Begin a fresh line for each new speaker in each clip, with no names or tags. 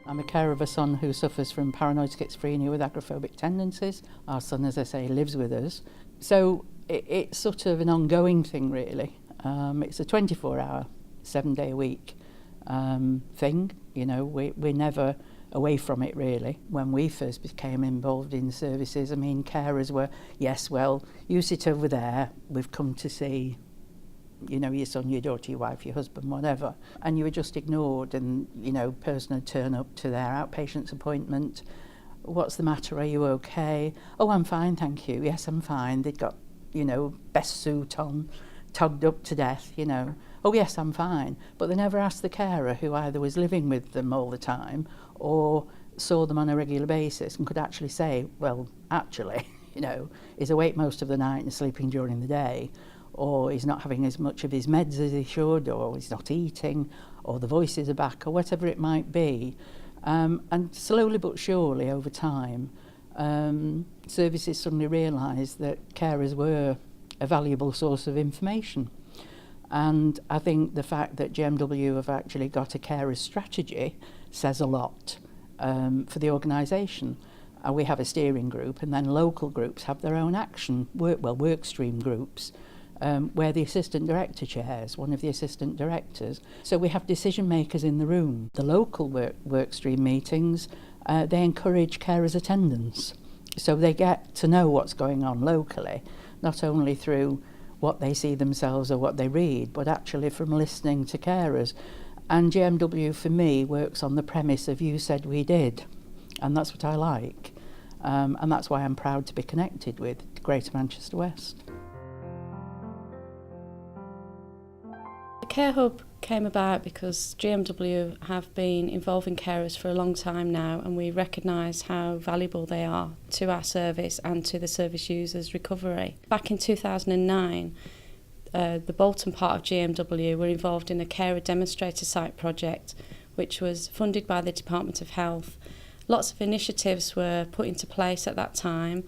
I'm a carer of a son who suffers from paranoid schizophrenia with agoraphobic tendencies. Our son, as I say, lives with us. So it's sort of an ongoing thing, really. It's a 24-hour, 7-day-a-week thing. You know, we're never away from it, really. When we first became involved in services, I mean, carers were, yes, well, you sit over there, we've come to see, you know, your son, your daughter, your wife, your husband, whatever. And you were just ignored, and, you know, person would turn up to their outpatient's appointment. What's the matter? Are you okay? Oh, I'm fine, thank you. Yes, I'm fine. They'd got, you know, best suit on, togged up to death, you know. Oh, yes, I'm fine. But they never asked the carer, who either was living with them all the time or saw them on a regular basis and could actually say, well, actually, you know, he's awake most of the night and sleeping during the day, or he's not having as much of his meds as he should, or he's not eating, or the voices are back, or whatever it might be. And slowly but surely over time, services suddenly realised that carers were a valuable source of information. And I think the fact that GMW have actually got a carers strategy says a lot for the organisation. We have a steering group, and then local groups have their own action, work stream groups, where the assistant director chairs, one of the assistant directors. So we have decision makers in the room. The local work stream meetings, they encourage carers' attendance. So they get to know what's going on locally, not only through what they see themselves or what they read, but actually from listening to carers. And GMW, for me, works on the premise of you said we did. And that's what I like. And that's why I'm proud to be connected with Greater Manchester West.
The Care Hub came about because GMW have been involving carers for a long time now, and we recognise how valuable they are to our service and to the service users' recovery. Back in 2009, the Bolton part of GMW were involved in a carer demonstrator site project, which was funded by the Department of Health. Lots of initiatives were put into place at that time.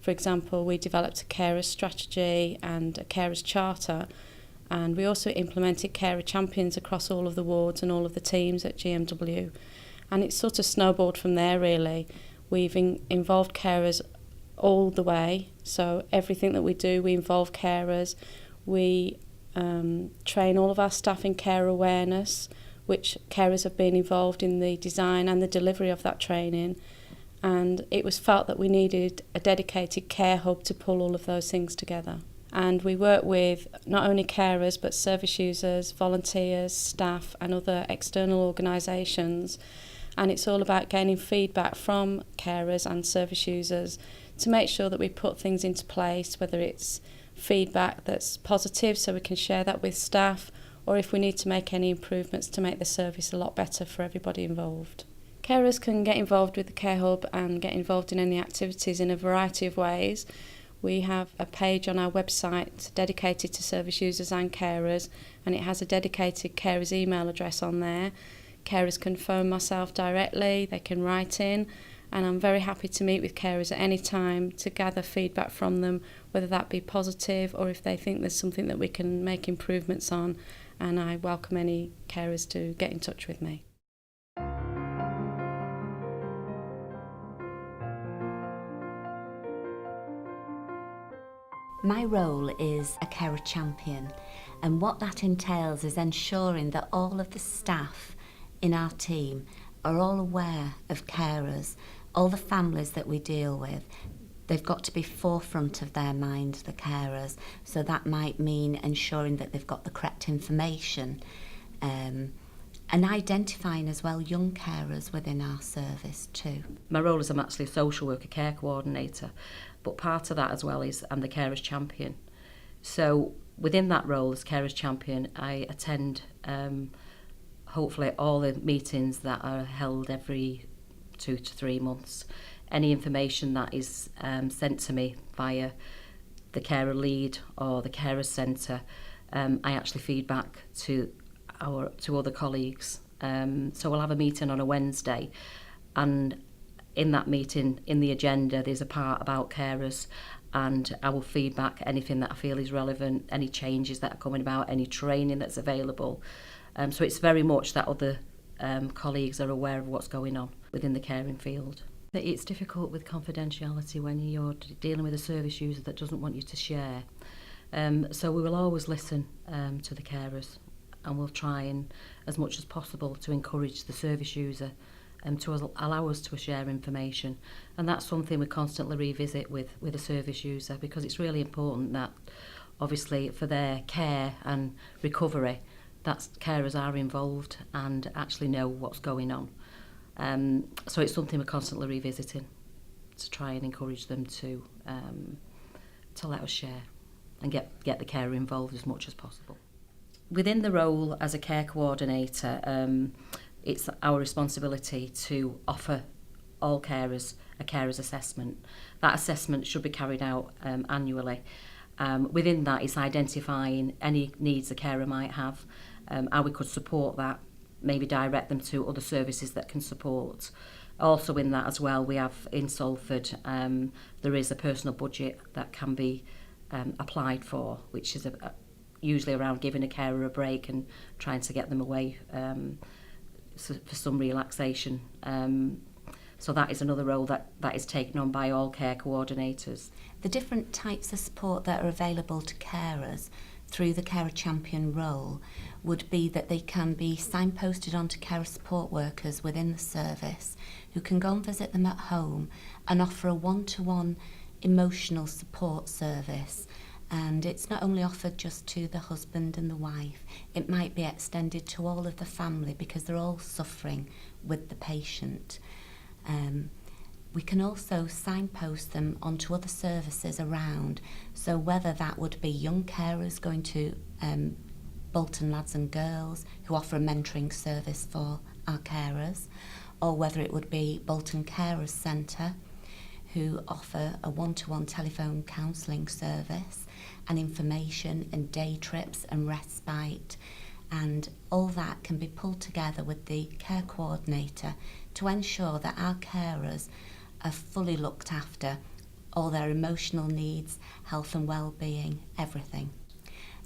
For example, we developed a carers strategy and a carers charter, and we also implemented carer champions across all of the wards and all of the teams at GMW. And it sort of snowballed from there, really. We've involved carers all the way, so everything that we do, we involve carers. We train all of our staff in care awareness, which carers have been involved in the design and the delivery of that training. And it was felt that we needed a dedicated care hub to pull all of those things together. And we work with not only carers but service users, volunteers, staff and other external organisations. And it's all about gaining feedback from carers and service users to make sure that we put things into place, whether it's feedback that's positive so we can share that with staff, or if we need to make any improvements to make the service a lot better for everybody involved. Carers can get involved with the Care Hub and get involved in any activities in a variety of ways. We have a page on our website dedicated to service users and carers, and it has a dedicated carers email address on there. Carers can phone myself directly, they can write in, and I'm very happy to meet with carers at any time to gather feedback from them, whether that be positive or if they think there's something that we can make improvements on, and I welcome any carers to get in touch with me.
My role is a carer champion, and what that entails is ensuring that all of the staff in our team are all aware of carers, all the families that we deal with. They've got to be forefront of their mind, the carers, so that might mean ensuring that they've got the correct information, and identifying as well young carers within our service too.
My role is I'm actually a social worker care coordinator, but part of that as well is I'm the carers champion. So within that role as carers champion, I attend hopefully all the meetings that are held every 2 to 3 months. Any information that is sent to me via the carer lead or the carer centre, I actually feed back to other colleagues. So we'll have a meeting on a Wednesday, and in that meeting, in the agenda, there's a part about carers, and I will feed back anything that I feel is relevant, any changes that are coming about, any training that's available. So it's very much that other colleagues are aware of what's going on within the caring field. It's difficult with confidentiality when you're dealing with a service user that doesn't want you to share. So we will always listen to the carers, and we'll try and, as much as possible, to encourage the service user to allow us to share information. And that's something we constantly revisit with a service user, because it's really important that, obviously, for their care and recovery, that carers are involved and actually know what's going on. So it's something we're constantly revisiting to try and encourage them to let us share and get the carer involved as much as possible. Within the role as a care coordinator, it's our responsibility to offer all carers a carers assessment. That assessment should be carried out annually. Within that, it's identifying any needs a carer might have, how we could support that, maybe direct them to other services that can support. Also in that as well, we have in Salford, there is a personal budget that can be applied for, which is usually around giving a carer a break and trying to get them away for some relaxation. So that is another role that is taken on by all care coordinators.
The different types of support that are available to carers through the carer champion role would be that they can be signposted onto carer support workers within the service who can go and visit them at home and offer a one-to-one emotional support service. And it's not only offered just to the husband and the wife, it might be extended to all of the family because they're all suffering with the patient. We can also signpost them onto other services around, so whether that would be young carers going to Bolton Lads and Girls, who offer a mentoring service for our carers, or whether it would be Bolton Carers Centre, who offer a one-to-one telephone counselling service and information and day trips and respite. And all that can be pulled together with the care coordinator to ensure that our carers are fully looked after, all their emotional needs, health and well-being, everything.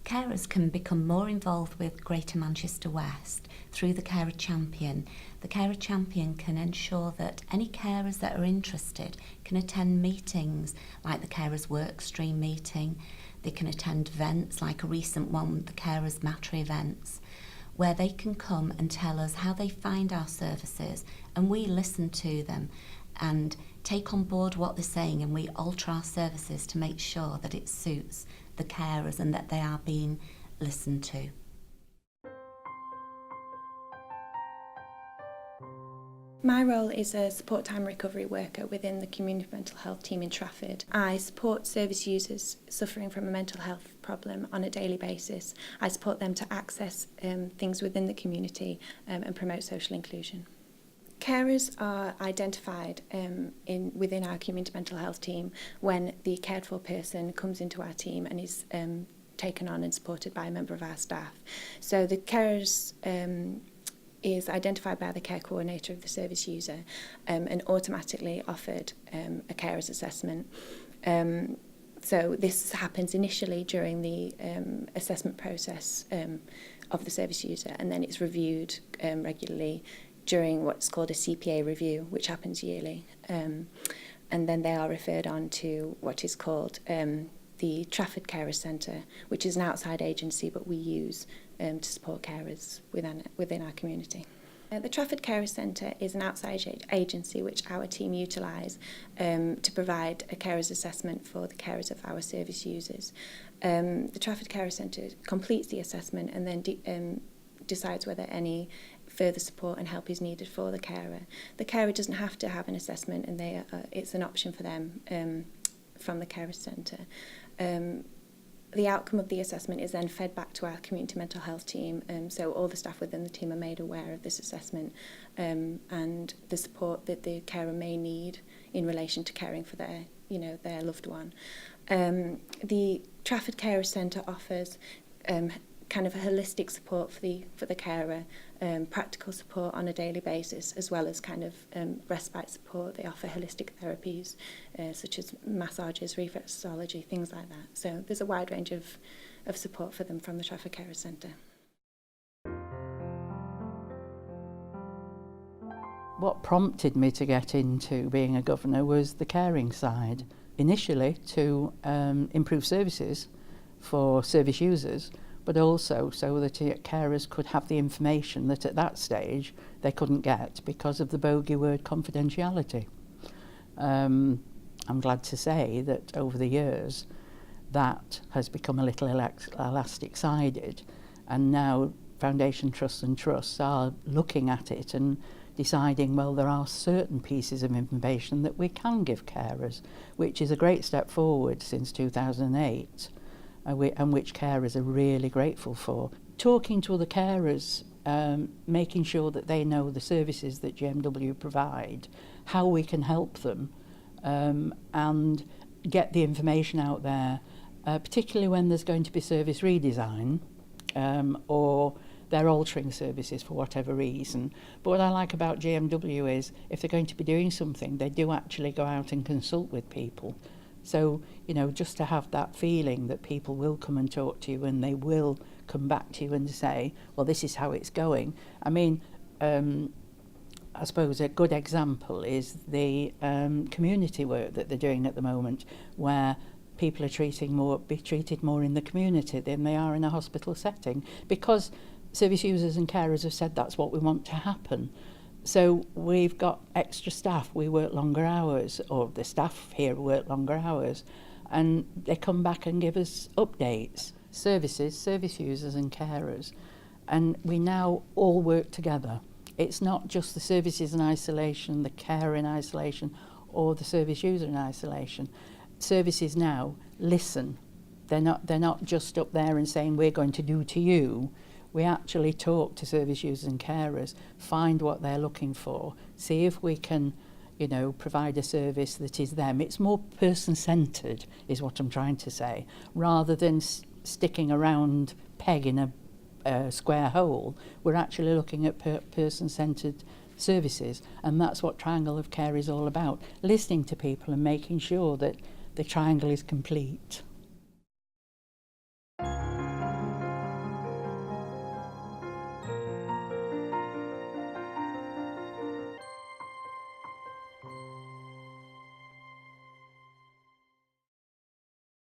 Carers can become more involved with Greater Manchester West through the Carer Champion. The Carer Champion can ensure that any carers that are interested can attend meetings like the Carers Workstream meeting. They can attend events like a recent one, the Carers Matter events, where they can come and tell us how they find our services, and we listen to them and take on board what they're saying, and we alter our services to make sure that it suits the carers and that they are being listened to.
My role is a support time recovery worker within the community mental health team in Trafford. I support service users suffering from a mental health problem on a daily basis. I support them to access things within the community and promote social inclusion. Carers are identified within our community mental health team when the cared for person comes into our team and is taken on and supported by a member of our staff. So the carers is identified by the care coordinator of the service user and automatically offered a carers assessment. So this happens initially during the assessment process of the service user, and then it's reviewed regularly during what's called a CPA review, which happens yearly. And then they are referred on to what is called the Trafford Carers Centre, which is an outside agency, but we use to support carers within our community. The Trafford Carers Centre is an outside agency which our team utilise to provide a carers assessment for the carers of our service users. The Trafford Carers Centre completes the assessment and then decides whether any further support and help is needed for the carer. The carer doesn't have to have an assessment, and it's an option for them from the Carers Centre. The outcome of the assessment is then fed back to our community mental health team, so all the staff within the team are made aware of this assessment and the support that the carer may need in relation to caring for their loved one. The Trafford Carers Centre offers kind of a holistic support for the carer, practical support on a daily basis, as well as kind of respite support. They offer holistic therapies such as massages, reflexology, things like that. So there's a wide range of support for them from the Trafford Carers Centre.
What prompted me to get into being a governor was the caring side. Initially to improve services for service users, but also so that carers could have the information that at that stage they couldn't get because of the bogey word confidentiality. I'm glad to say that over the years that has become a little elastic-sided, and now Foundation Trusts and Trusts are looking at it and deciding, well, there are certain pieces of information that we can give carers, which is a great step forward since 2008, and which carers are really grateful for. Talking to other carers, making sure that they know the services that GMW provide, how we can help them, and get the information out there, particularly when there's going to be service redesign, or they're altering services for whatever reason. But what I like about GMW is if they're going to be doing something, they do actually go out and consult with people. So, you know, just to have that feeling that people will come and talk to you and they will come back to you and say, well, this is how it's going. I mean, I suppose a good example is the community work that they're doing at the moment, where people are be treated more in the community than they are in a hospital setting, because service users and carers have said that's what we want to happen. So we've got extra staff, we work longer hours, or the staff here work longer hours, and they come back and give us updates. Services, service users and carers, and we now all work together. It's not just the services in isolation, the care in isolation, or the service user in isolation. Services now listen. They're not just up there and saying we're going to do to you. We actually talk to service users and carers, find what they're looking for, see if we can, you know, provide a service that is them. It's more person-centred, is what I'm trying to say, rather than sticking a round peg in a square hole. We're actually looking at person-centred services, and that's what Triangle of Care is all about, listening to people and making sure that the triangle is complete.